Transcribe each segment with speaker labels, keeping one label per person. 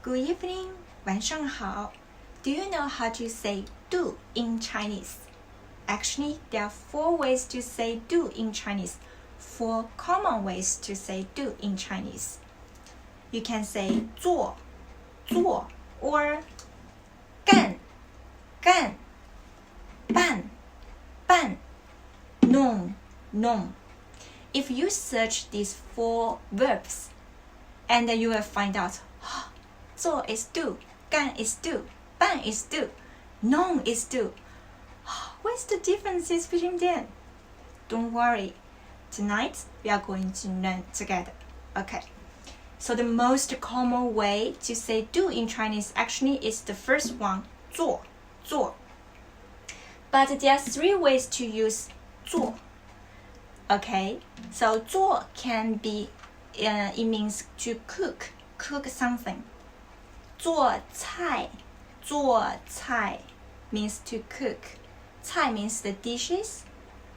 Speaker 1: Good evening, 晚上好。Do you know how to say do in Chinese? Actually, there are 4 ways to say do in Chinese. 4 common ways to say do in Chinese. You can say 做 or 干 办 弄。If you search these 4 verbs, and then you will find out 做 is do, 干 is do, 办 is do, 弄 is do. What's the differences between them? Don't worry. Tonight, we are going to learn together. Okay. So the most common way to say do in Chinese actually is the first one, 做. But there are 3 ways to use 做. Okay. So 做 can be, it means to cook something. 做菜 means to cook. 菜 means the dishes.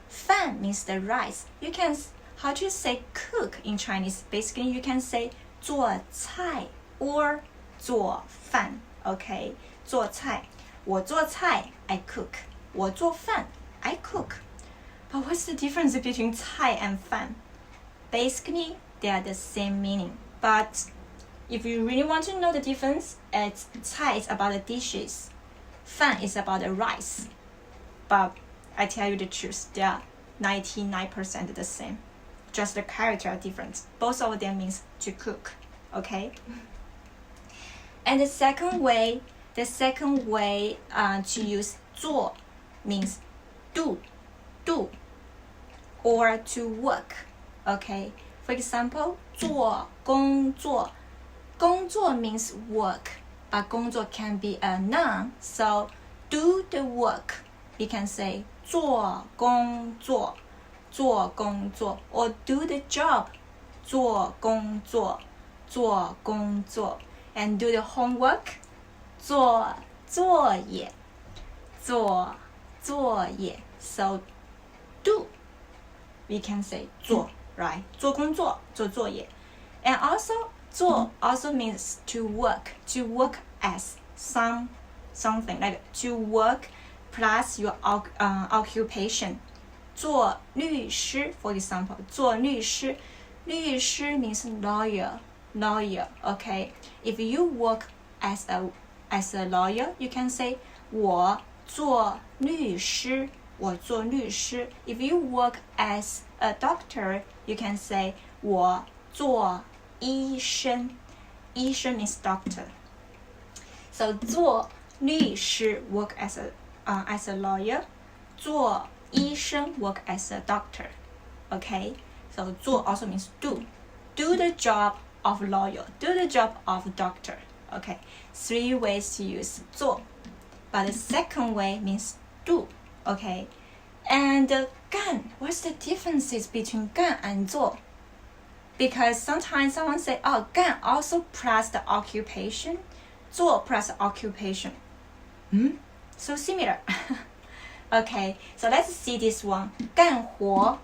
Speaker 1: 饭 means the rice. You can, how to say cook in Chinese? Basically, you can say 做菜 or 做饭. Okay, 做菜. 我做菜 I cook. 我做饭 I cook. But what's the difference between 菜 and 饭? Basically, they are the same meaning. But if you really want to know the difference, 菜 is about the dishes. 饭 is about the rice. But I tell you the truth, they are 99% the same. Just the character are different. Both of them means to cook. Okay? And the second way to use 做 means do or to work. Okay? For example, 做工作. 工作 means work, but 工作 can be a noun. So do the work. You can say 做工作 or do the job 做工作 and do the homework 做作业 So do, we can say 做 right? 做工作做作业 and also 做 also means to work as something like to work plus your occupation. 做律师 for example, 做律师 means lawyer, okay? If you work as a lawyer, you can say 我做律师 If you work as a doctor, you can say 我做医生 means doctor. So 做律师 work as a lawyer. 做医生 work as a doctor. Okay? So 做 also means do. Do the job of lawyer. Do the job of doctor. Okay? 3 ways to use 做. But the second way means do. Okay? And 干, what's the differences between 干 and 做? Because sometimes someone say, 干 also plus the occupation. 做 plus occupation. So similar. Okay, so let's see this one. 干活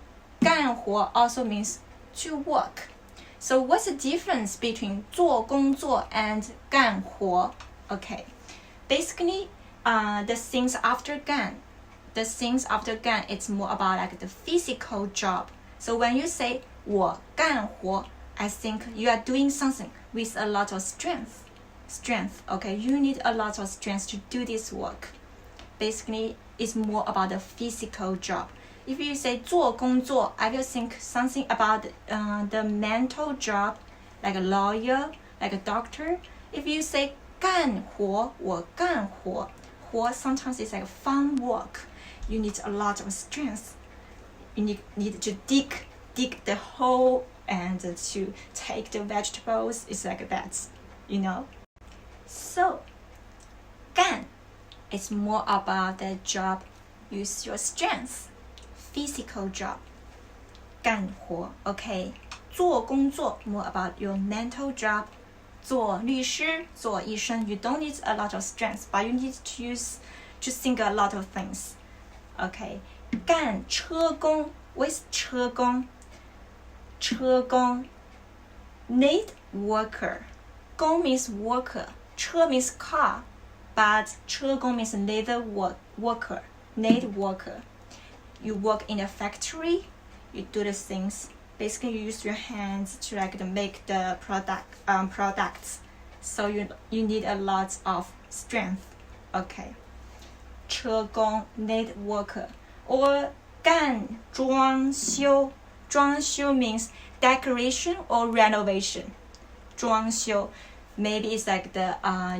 Speaker 1: also means to work. So what's the difference between 做工作 and 干活? Okay, basically, the things after 干, it's more about like the physical job. So when you say 我干活, I think you are doing something with a lot of strength. Okay, you need a lot of strength to do this work. Basically, it's more about the physical job. If you say 做工作, I will think something about the mental job, like a lawyer, like a doctor. If you say 干活, 我干活, 活 sometimes it's like fun work. You need a lot of strength. You need to dig the hole and to take the vegetables. It's like that, you know. So, 干 is more about the job. Use your strength. Physical job. 干活 okay. 做工作 more about your mental job. 做律师做医生 you don't need a lot of strength, but you need to think a lot of things. Okay. 干车工 with 车工 need worker. 工 means worker, 车 means car, but 车工 means leather worker. You work in a factory, you do the things. Basically, you use your hands to make the products. So you need a lot of strength. Okay. 车工 leather worker. Or 干装修. 装修 means decoration or renovation. 装修 maybe it's like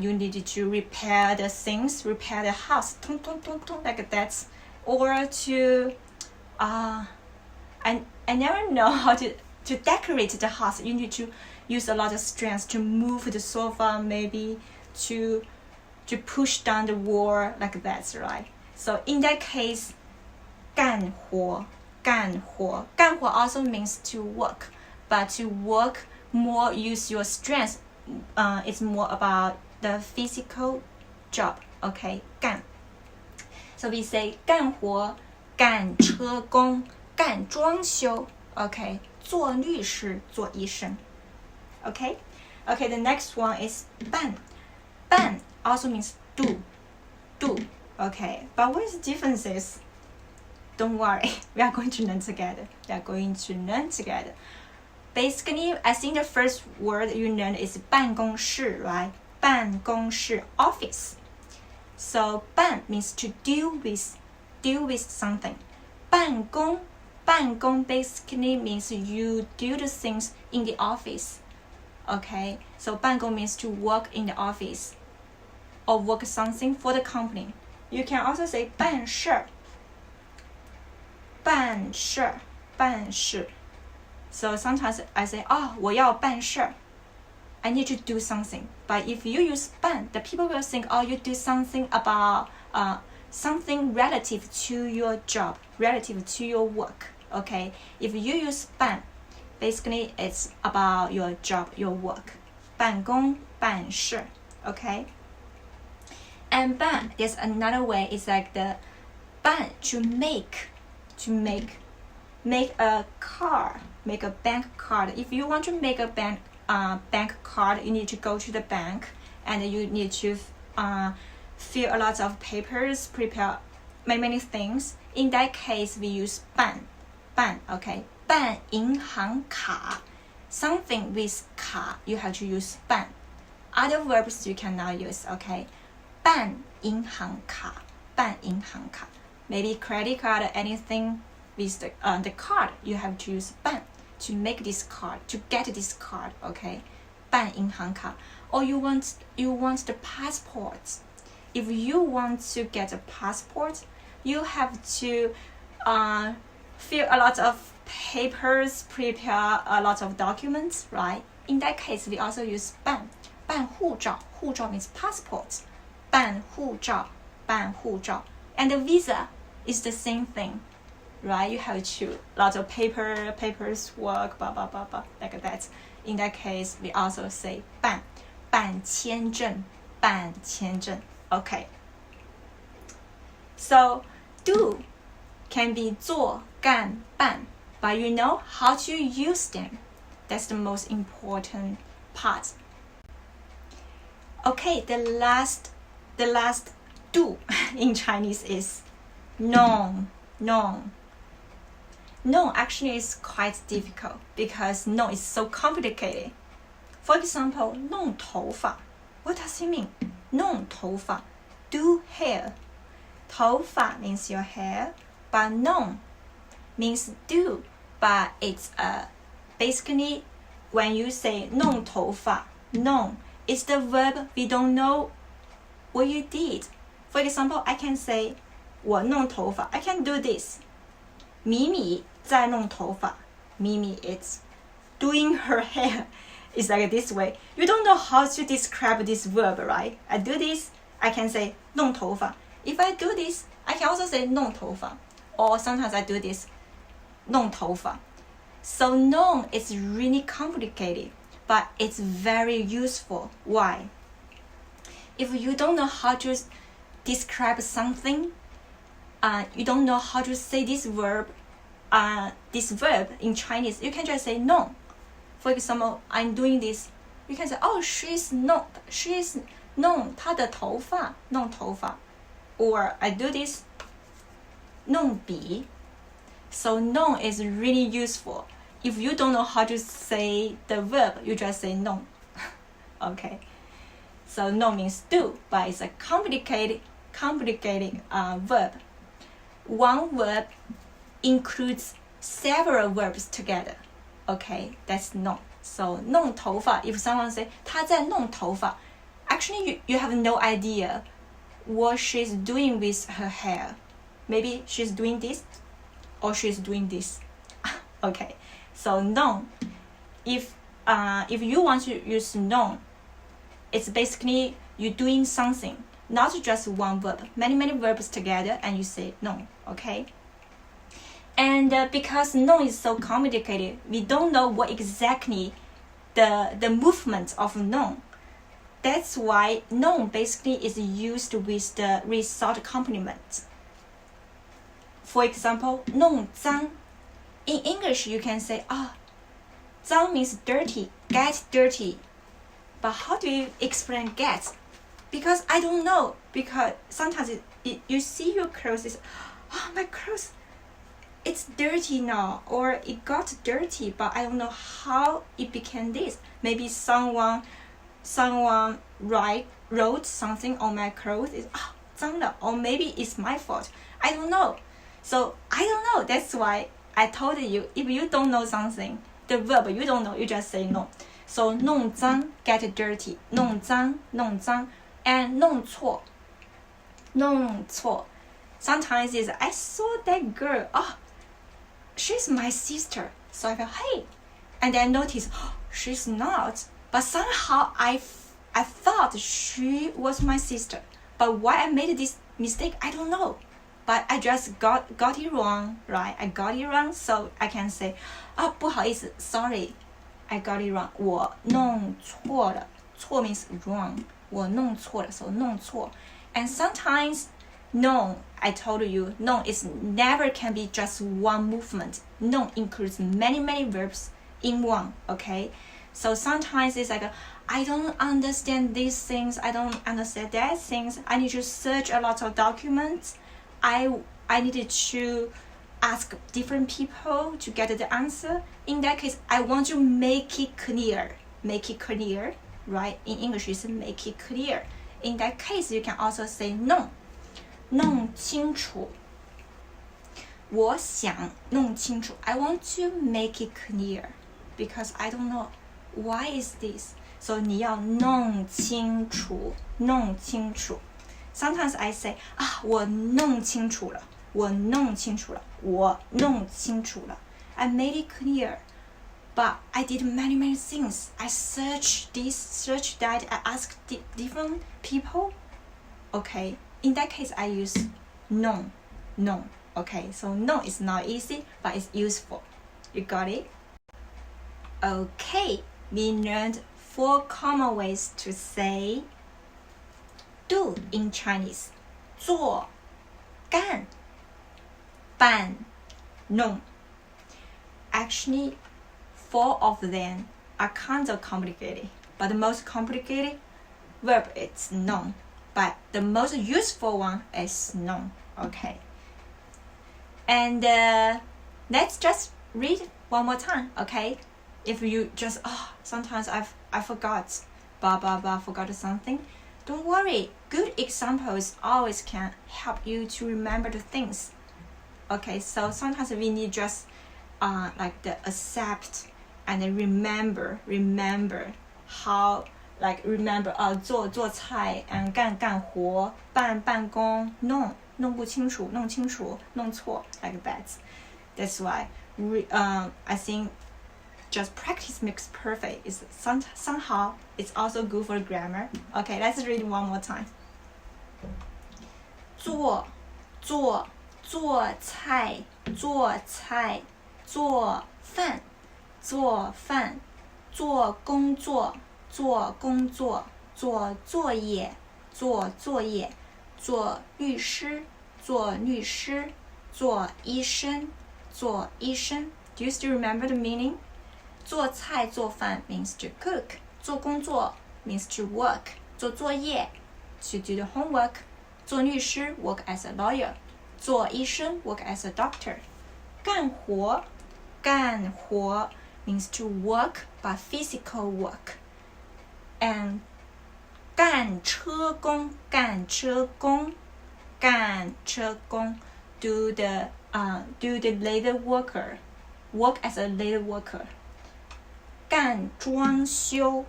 Speaker 1: you need to repair the things, repair the house, like that. Or to I never know how to decorate the house. You need to use a lot of strength to move the sofa, maybe to push down the wall, like that, right? So in that case, 干活 also means to work, but to work more use your strength. It's more about the physical job. Okay, 干. So we say 干活 干车工 干装修 Okay, 做律师做医生 Okay, the next one is 办 also means do. Okay, but what is the differences? Don't worry, we are going to learn together. Basically, I think the first word you learn is 办公室, right? 办公室 office. So 办 means to deal with something. 办公basically means you do the things in the office. Okay, so 办公 means to work in the office or work something for the company. You can also say 办事. So sometimes I say, 我要办事. I need to do something. But if you use 办, the people will think, you do something about something relative to your job, relative to your work. Okay, if you use 办, basically it's about your job, your work. 办公办事. Okay. And 办, there's another way. It's like the 办 to make a card, make a bank card. If you want to make a bank card, you need to go to the bank and you need to fill a lot of papers, prepare many things. In that case, we use 办, okay? 办银行卡, something with 卡, you have to use 办. Other verbs you cannot use, okay? 办银行卡, 办银行卡. Maybe credit card, anything with the card, you have to use 办 to make this card, to get this card, okay? 办银行卡. Or you want the passport. If you want to get a passport, you have to fill a lot of papers, prepare a lot of documents, right? In that case, we also use 办. 办护照. 护照 means passport. 办护照. And the visa is the same thing, right? You have to lots of papers, work, blah, blah, blah, blah, like that. In that case, we also say 办签证. Okay. So, do can be 做, 干, 办, but you know how to use them. That's the most important part. Okay, the last do in Chinese is 弄. No, actually it's quite difficult because no is so complicated. For example, 弄头发. What does it mean? 弄头发. Do hair. 头发 means your hair, but 弄 means do. But it's basically when you say 弄头发, 弄 is the verb we don't know what you did. For example, I can say 我弄头发. I can do this. Mimi 在弄头发. Mimi is doing her hair. It's like this way. You don't know how to describe this verb, right? I do this, I can say 弄头发. If I do this, I can also say 弄头发. Or sometimes I do this, 弄头发. So 弄 is really complicated, but it's very useful. Why? If you don't know how to describe something, you don't know how to say this verb in Chinese, you can just say 弄. For example, I'm doing this You can say, oh, she's弄她的头发，弄头发。Or I do this, 弄笔。So 弄 is really useful. If you don't know how to say the verb, you just say 弄。Okay. So 弄 means do, but it's a complicated verb. One verb includes several verbs together. Okay, that's 弄。So 弄头发, if someone say 她在弄头发, actually you have no idea what she's doing with her hair. Maybe she's doing this or she's doing this. Okay, so 弄. If you want to use 弄, it's basically you doing something, not just one verb, many verbs together, and you say 弄, okay? And because 弄 is so complicated, we don't know what exactly the movement of 弄. That's why 弄 basically is used with the result complement. For example, 弄脏. In English, you can say, 脏 means dirty, get dirty. But how do you explain get? Because I don't know. Because sometimes you see your clothes, my clothes, it's dirty now, or it got dirty, but I don't know how it became this. Maybe someone wrote something on my clothes, is 脏了, or maybe it's my fault. I don't know. So I don't know. That's why I told you, if you don't know something, the verb you don't know, you just say 弄. So 弄脏, get dirty. 弄脏, 弄脏. And 弄错. 弄错. Sometimes it's, I saw that girl. She's my sister. So I felt, hey. And then I noticed, she's not. But somehow I thought she was my sister. But why I made this mistake, I don't know. But I just got it wrong, right? I got it wrong, so I can say, 不好意思, sorry, I got it wrong. 我弄错了. 错 means wrong. 我弄错了, so 弄错. And sometimes, 弄, I told you, 弄 is never can be just one movement. 弄 includes many verbs in one, okay? So sometimes it's like, I don't understand these things, I don't understand that things. I need to search a lot of documents. I needed to ask different people to get the answer. In that case, I want to make it clear. Make it clear, right? In English, it's make it clear. In that case, you can also say 弄. 弄清楚. 我想弄清楚. I want to make it clear because I don't know why is this. So 你要弄清楚. 弄清楚. Sometimes I say, 我弄清楚了. 我弄清楚了. 我弄清楚了. I made it clear. But I did many things. I searched this, searched that. I asked different people. Okay. In that case, I use 弄. 弄. Okay. So 弄 is not easy, but it's useful. You got it? Okay. We learned 4 common ways to say do in Chinese. 做, 干, 办, 弄. Actually, 4 of them are kind of complicated, but the most complicated verb is 弄, but the most useful one is 弄. Okay. And let's just read one more time, okay? If you just, sometimes I forgot, forgot something. Don't worry, good examples always can help you to remember the things. Okay, so sometimes we need just like the accept and remember how, like remember 做菜 and 干活 办公 弄不清楚 弄清楚 弄错 like that. That's why I think just practice makes perfect. It's somehow it's also good for grammar. Okay, let's read one more time. 做菜做饭做工作做作业做律师做医生。Do you still remember the meaning? 做菜做饭 means to cook. 做工作 means to work. 做作业 to do the homework. 做律师 work as a lawyer. 做医生 work as a doctor. 干活 means to work by physical work. And 干车工 do the labor worker, work as a labor worker. 干装修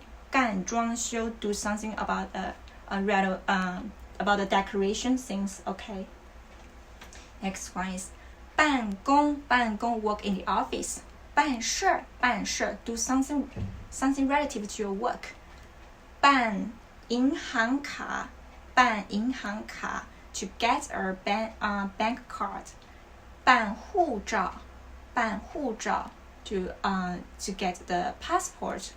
Speaker 1: do something about the decoration things. Okay. Next one is 办公 work in the office. 办事 do something relative to your work. 办银行卡 to get a bank card. 办护照 to get the passport.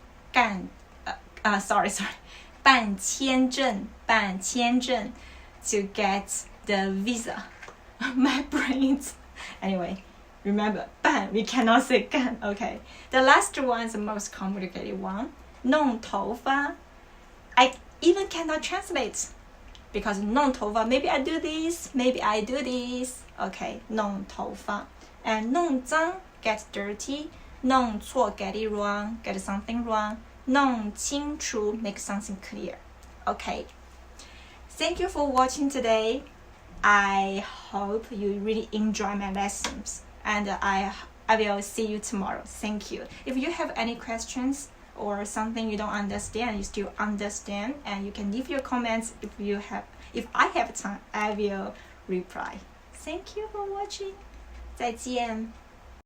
Speaker 1: 办签证 to get the visa. My brains. Anyway, remember 办 we cannot say 干. Okay. The last one is the most complicated one. 弄头发 I even cannot translate because 弄头发 maybe I do this. Okay, 弄头发 and 弄脏 get dirty. 弄错 get it wrong, get something wrong. 弄清楚 make something clear. Okay. Thank you for watching today. I hope you really enjoy my lessons, and I will see you tomorrow. Thank you. If you have any questions or something you don't understand, you still understand, and you can leave your comments. If I have time, I will reply. Thank you for watching. 再见。